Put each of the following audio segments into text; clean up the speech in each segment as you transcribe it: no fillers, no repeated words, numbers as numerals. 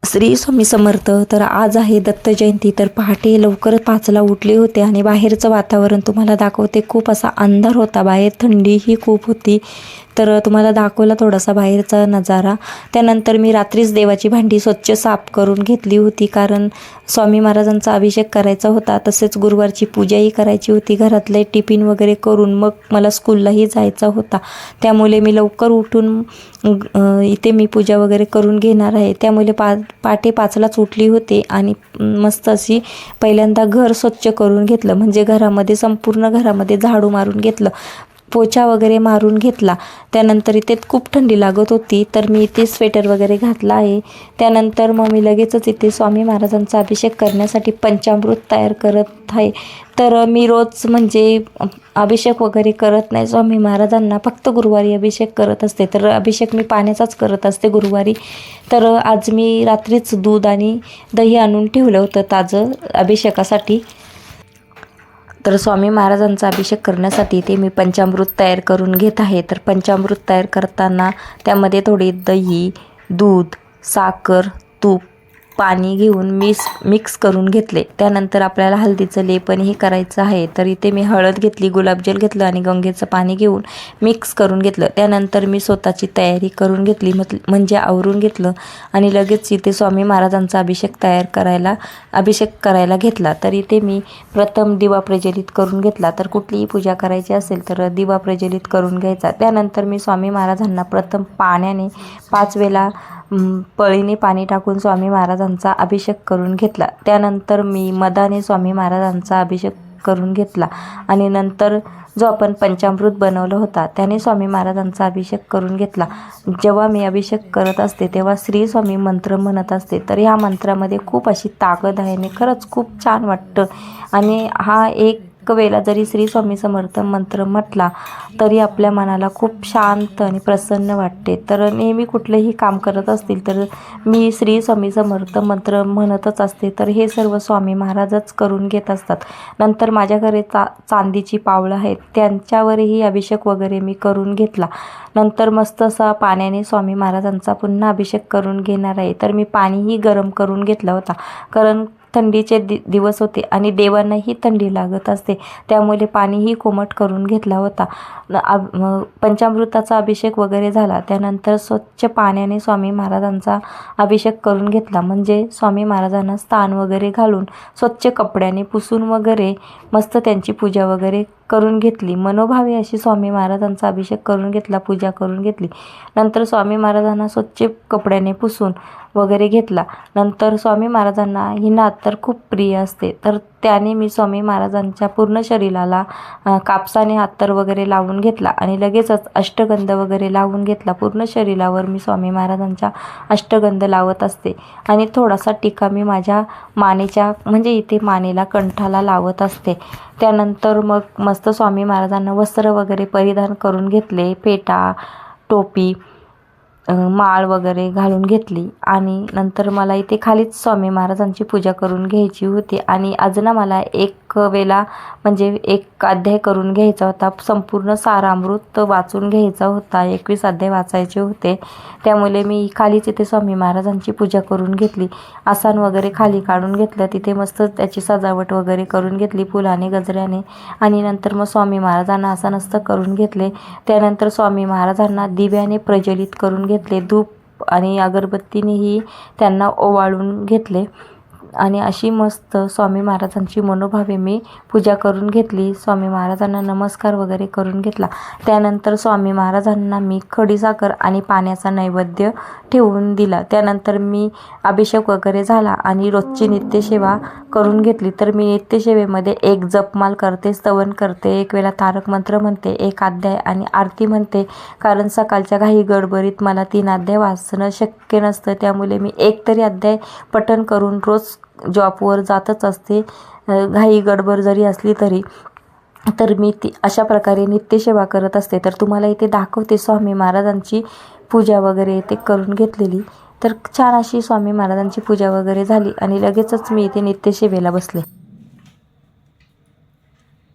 श्री स्वामी समर्थ. तर आज आहे दत्त जयंती. तर पहाटे लवकर 5ला उठले होते आणि बाहेरचं वातावरण तुम्हाला दाखवते. खूप असा अंधार होता, बाहेर थंडीही खूप होती. तर तुम्हाला दाखवला थोडासा बाहेरचा नजारा. त्यानंतर मी रात्रीच देवाची भांडी स्वच्छ साफ करून घेतली होती, कारण स्वामी महाराजांचा अभिषेक करायचा होता. तसेच गुरुवारची पूजाही करायची होती. घरातले टिफिन वगैरे करून मग मला स्कूललाही जायचा होता. त्यामुळे मी लवकर उठून इथे मी पूजा वगैरे करून घेणार आहे. त्यामुळे पहाटे 5लाच उठली होते आणि मस्त अशी पहिल्यांदा घर स्वच्छ करून घेतलं. म्हणजे संपूर्ण घरामध्ये झाडू मारून घेतलं, पोछा वगैरे मारून घेतला. त्यानंतर इथे खूप थंडी लागत होती, तर मी इथे स्वेटर वगैरे घातला आहे. त्यानंतर मग मी लगेचच इथे स्वामी महाराजांचा अभिषेक करण्यासाठी पंचामृत तयार करत आहे. तर मी रोज म्हणजे अभिषेक वगैरे करत नाही स्वामी महाराजांना, फक्त गुरुवारी अभिषेक करत असते. तर अभिषेक मी पाण्याचाच करत असते गुरुवारी. तर आज मी रात्रीच दूध आणि दही आणून ठेवलं होतं ताजं अभिषेकासाठी. तर स्वामी महाराजांचा अभिषेक करण्यासाठी ते मी पंचामृत तयार करून घेत आहे. तर पंचामृत तयार करताना त्यामध्ये थोडी दही, दूध, साखर, तूप, पाणी घेऊन मिक्स करून घेतले. त्यानंतर आपल्याला हळदीचं लेपनही करायचं आहे. तर इथे मी हळद घेतली, गुलाबजल घेतलं आणि गंगेचं पाणी घेऊन मिक्स करून घेतलं. त्यानंतर मी स्वतःची तयारी करून घेतली, म्हणजे आवरून घेतलं आणि लगेच इथे स्वामी महाराजांचा अभिषेक करायला घेतला. तर इथे मी प्रथम दिवा प्रज्वलित करून घेतला. तर कुठलीही पूजा करायची असेल तर दिवा प्रज्वलित करून घ्यायचा. त्यानंतर मी स्वामी महाराजांना प्रथम पाण्याने 5 वेळा पळीने पाणी टाकून स्वामी महाराजांचा अभिषेक करून घेतला. त्यानंतर मी मधाने स्वामी महाराजांचा अभिषेक करून घेतला आणि नंतर जो आपण पंचामृत बनवलं होता त्याने स्वामी महाराजांचा अभिषेक करून घेतला. जेव्हा मी अभिषेक करत असते तेव्हा श्री स्वामी मंत्र म्हणत असते. तर ह्या मंत्रामध्ये खूप अशी ताकद आहे आणि खरंच खूप छान वाटतं. आणि हा एक वेळेला जरी श्री स्वामी समर्थ मंत्र म्हटला तरी आपल्या मनाला खूप शांत आणि प्रसन्न वाटते. तर नेहमी कुठलंही काम करत असतील तर मी श्री स्वामी समर्थ मंत्र म्हणतच असते. तर हे सर्व स्वामी महाराजच करून घेत असतात. नंतर माझ्या घरी चांदीची पावलं आहेत, त्यांच्यावरही अभिषेक वगैरे मी करून घेतला. नंतर मस्त असा पाण्याने स्वामी महाराजांचा पुन्हा अभिषेक करून घेणार आहे. तर मी पाणीही गरम करून घेतलं होता, कारण थंडीचे दिवस होते आणि देवांनाही थंडी लागत असते. त्यामुळे पाणीही कोमट करून घेतला होता. पंचामृताचा अभिषेक वगैरे झाला. त्यानंतर स्वच्छ पाण्याने स्वामी महाराजांचा अभिषेक करून घेतला. म्हणजे स्वामी महाराजांना स्नान वगैरे घालून स्वच्छ कपड्याने पुसून वगैरे मस्त त्यांची पूजा वगैरे करून घेतली. मनोभावे अशी स्वामी महाराजांचा अभिषेक करून घेतला, पूजा करून घेतली. नंतर स्वामी महाराजांना स्वच्छ कपड्याने पुसून वगैरे घेतला. नंतर स्वामी महाराजांना ही नात तर खूप प्रिय असते. तर त्याने मी स्वामी महाराजांच्या पूर्ण शरीराला कापसाने अत्तर वगैरे लावून घेतला आणि लगेचच अष्टगंध वगैरे लावून घेतला. पूर्ण शरीरावर मी स्वामी महाराजांच्या अष्टगंध लावत असते आणि थोडासा टिका मी माझ्या मानेच्या म्हणजे इथे मानेला, कंठाला लावत असते. त्यानंतर मग मस्त स्वामी महाराजांना वस्त्र वगैरे परिधान करून घेतले, फेटा, टोपी, माळ वगैरे घालून घेतली आणि नंतर मला इथे खालीच स्वामी महाराजांची पूजा करून घ्यायची होती. आणि आज ना मला एक वेळा म्हणजे एक अध्याय करून घ्यायचा होता, संपूर्ण सारामृत वाचून घ्यायचा होता, 21 अध्याय वाचायचे होते. त्यामुळे मी खालीच इथे स्वामी महाराजांची पूजा करून घेतली. आसन वगैरे खाली काढून घेतलं, तिथे मस्त त्याची सजावट वगैरे करून घेतली फुलाने, गजऱ्याने. आणि नंतर मग स्वामी महाराजांना आसनस्थ करून घेतले. त्यानंतर स्वामी महाराजांना दिव्याने प्रज्वलित करून घेतले, धूप आणि अगरबत्तीनेही त्यांना ओवाळून घेतले. आणि अशी मस्त स्वामी महाराजांची मनोभावे मी पूजा करून घेतली. स्वामी महाराजांना नमस्कार वगैरे करून घेतला. त्यानंतर स्वामी महाराजांना मी खडीसाखर आणि पाण्याचा नैवेद्य ठेवून दिला. त्यानंतर मी अभिषेक वगैरे झाला आणि रोजची नित्यसेवा करून घेतली. तर मी नित्यसेवेमध्ये एक जपमाल करते, स्तवन करते, एक वेळा तारक मंत्र म्हणते, एक अध्याय आणि आरती म्हणते. कारण सकाळच्या घाई गडबडीत मला 3 अध्याय वाचणं शक्य नसतं. त्यामुळे मी एक तरी अध्याय पठण करून रोज जॉबवर जातच असते, घाई गडबड जरी असली तरी. तर मी अशा प्रकारे नित्यसेवा करत असते. तर तुम्हाला इथे दाखवते स्वामी महाराजांची पूजा वगैरे इथे करून घेतलेली. तर छान अशी स्वामी महाराजांची पूजा वगैरे झाली आणि लगेचच मी इथे नित्यसेवेला बसले.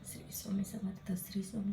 श्री स्वामी समर्थ, श्री स्वामी